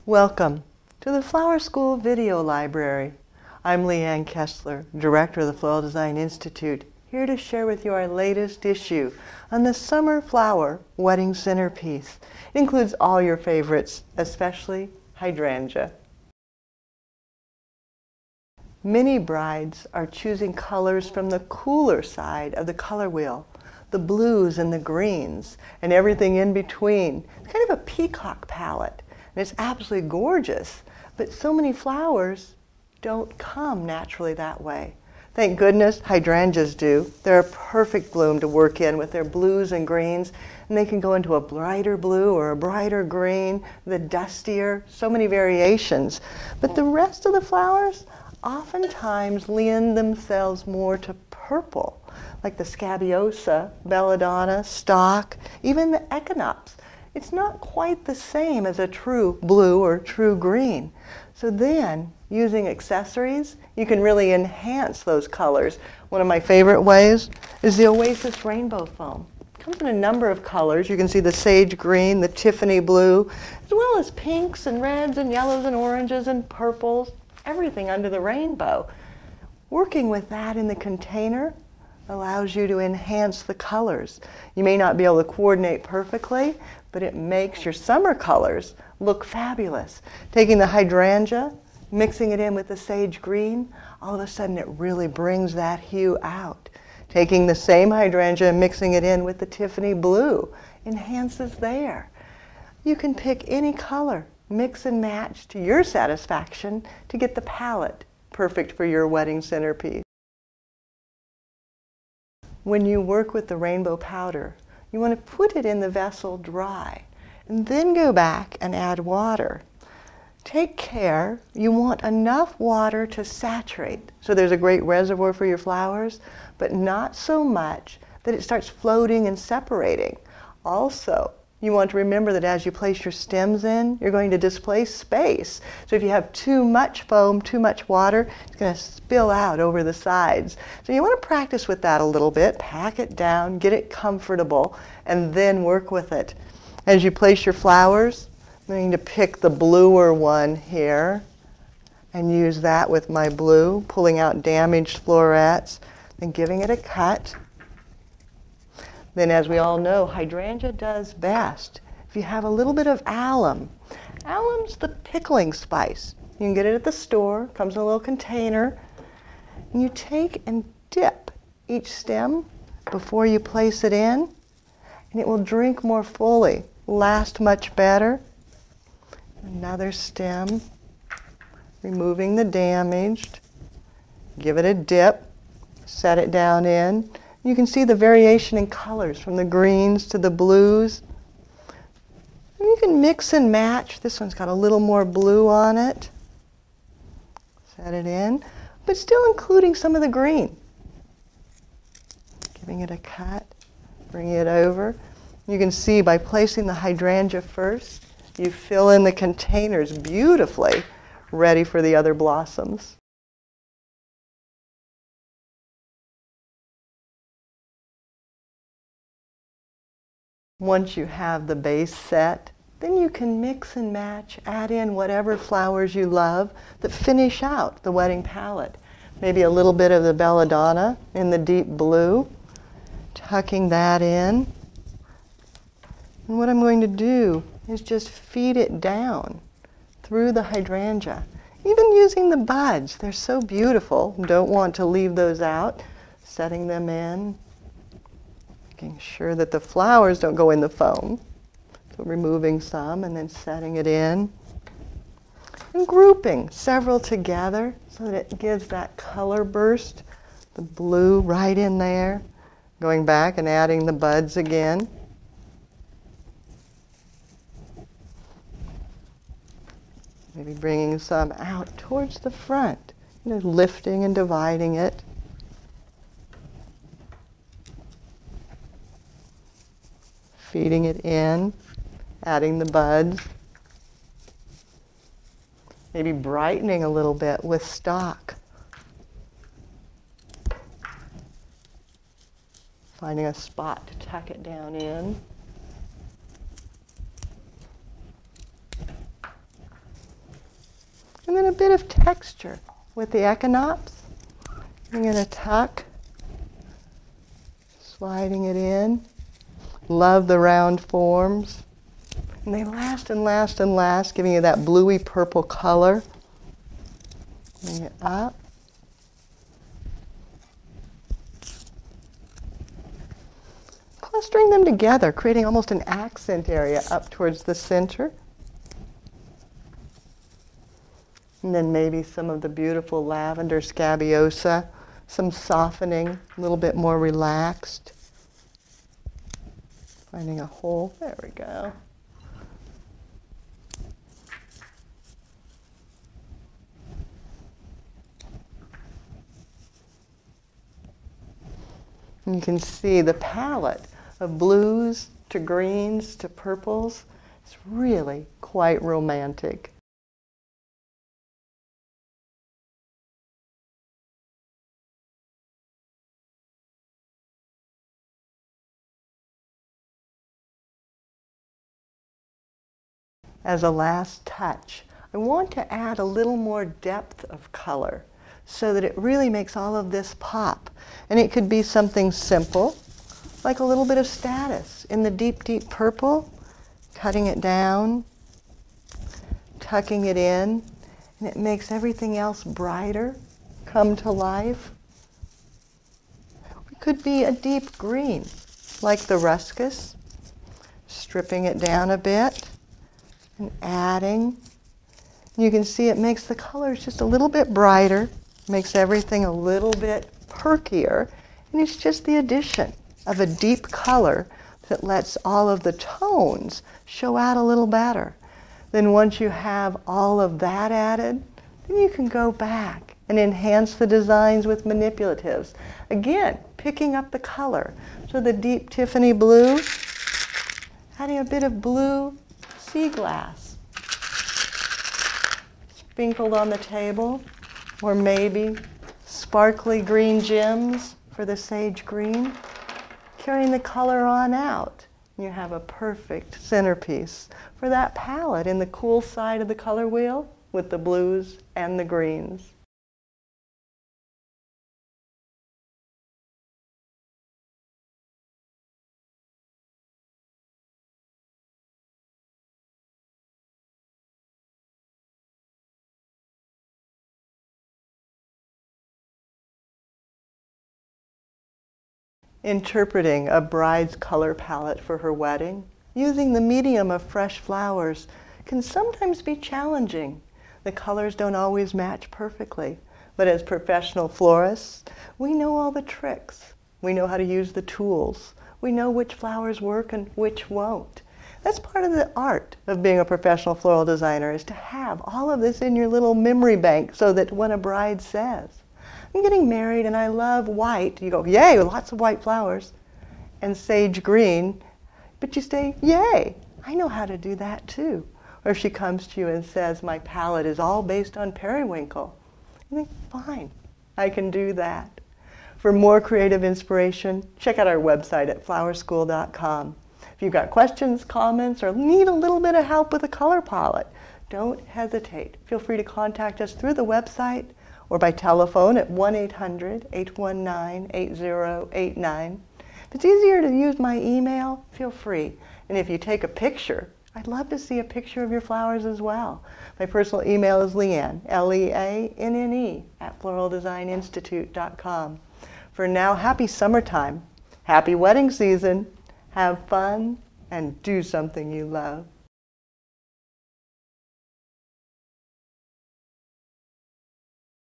Welcome to the Flower School Video Library. I'm Leanne Kessler, Director of the Floral Design Institute, here to share with you our latest issue on the Summer Flower Wedding Centerpiece. It includes all your favorites, especially Hydrangea. Many brides are choosing colors from the cooler side of the color wheel, the blues and the greens, and everything in between. It's kind of a peacock palette. And it's absolutely gorgeous, but so many flowers don't come naturally that way. Thank goodness hydrangeas do. They're a perfect bloom to work in with their blues and greens, and they can go into a brighter blue or a brighter green, the dustier, so many variations. But the rest of the flowers oftentimes lend themselves more to purple, like the Scabiosa, Belladonna, stock, even the Echinops. It's not quite the same as a true blue or true green. So then, using accessories, you can really enhance those colors. One of my favorite ways is the Oasis Rainbow Foam. It comes in a number of colors. You can see the sage green, the Tiffany blue, as well as pinks and reds and yellows and oranges and purples, everything under the rainbow. Working with that in the container allows you to enhance the colors. You may not be able to coordinate perfectly, but it makes your summer colors look fabulous. Taking the hydrangea, mixing it in with the sage green, all of a sudden it really brings that hue out. Taking the same hydrangea and mixing it in with the Tiffany blue enhances there. You can pick any color, mix and match to your satisfaction to get the palette perfect for your wedding centerpiece. When you work with the rainbow powder, you want to put it in the vessel dry and then go back and add water. Take care, you want enough water to saturate so there's a great reservoir for your flowers, but not so much that it starts floating and separating. Also, you want to remember that as you place your stems in, you're going to displace space. So if you have too much foam, too much water, it's going to spill out over the sides. So you want to practice with that a little bit, pack it down, get it comfortable, and then work with it. As you place your flowers, I'm going to pick the bluer one here and use that with my blue, pulling out damaged florets and giving it a cut. Then, as we all know, hydrangea does best if you have a little bit of alum. Alum's the pickling spice. You can get it at the store, comes in a little container. And you take and dip each stem before you place it in, and it will drink more fully, last much better. Another stem, removing the damaged. Give it a dip, set it down in. You can see the variation in colors from the greens to the blues. You can mix and match. This one's got a little more blue on it. Set it in, but still including some of the green. Giving it a cut, bringing it over. You can see by placing the hydrangea first, you fill in the containers beautifully, ready for the other blossoms. Once you have the base set, then you can mix and match, add in whatever flowers you love that finish out the wedding palette. Maybe a little bit of the Belladonna in the deep blue, tucking that in. And what I'm going to do is just feed it down through the hydrangea. Even using the buds, they're so beautiful. Don't want to leave those out. Setting them in. Making sure that the flowers don't go in the foam. So removing some and then setting it in. And grouping several together so that it gives that color burst. The blue right in there. Going back and adding the buds again. Maybe bringing some out towards the front. Lifting and dividing it. Feeding it in, adding the buds, maybe brightening a little bit with stock. Finding a spot to tuck it down in. And then a bit of texture with the Echinops. I'm going to tuck, sliding it in. Love the round forms. And they last and last and last, giving you that bluey purple color. Bring it up. Clustering them together, creating almost an accent area up towards the center. And then maybe some of the beautiful lavender Scabiosa, some softening, a little bit more relaxed. Finding a hole, there we go. And you can see the palette of blues to greens to purples. It's really quite romantic. As a last touch, I want to add a little more depth of color so that it really makes all of this pop. And it could be something simple, like a little bit of status in the deep, deep purple, cutting it down, tucking it in, and it makes everything else brighter, come to life. It could be a deep green, like the ruscus, stripping it down a bit and adding. You can see it makes the colors just a little bit brighter, makes everything a little bit perkier, and it's just the addition of a deep color that lets all of the tones show out a little better. Then once you have all of that added, then you can go back and enhance the designs with manipulatives. Again, picking up the color. So the deep Tiffany blue, adding a bit of blue sea glass sprinkled on the table, or maybe sparkly green gems for the sage green, carrying the color on out. You have a perfect centerpiece for that palette in the cool side of the color wheel with the blues and the greens. Interpreting a bride's color palette for her wedding, using the medium of fresh flowers, can sometimes be challenging. The colors don't always match perfectly, but as professional florists, we know all the tricks. We know how to use the tools. We know which flowers work and which won't. That's part of the art of being a professional floral designer, is to have all of this in your little memory bank so that when a bride says, I'm getting married and I love white, you go, yay, lots of white flowers, and sage green, but you say, yay, I know how to do that too. Or if she comes to you and says, my palette is all based on periwinkle, you think, fine, I can do that. For more creative inspiration, check out our website at flowerschool.com. If you've got questions, comments, or need a little bit of help with a color palette, don't hesitate. Feel free to contact us through the website or by telephone at 1-800-819-8089. If it's easier to use my email, feel free. And if you take a picture, I'd love to see a picture of your flowers as well. My personal email is Leanne, Leanne, at floraldesigninstitute.com. For now, happy summertime, happy wedding season, have fun, and do something you love.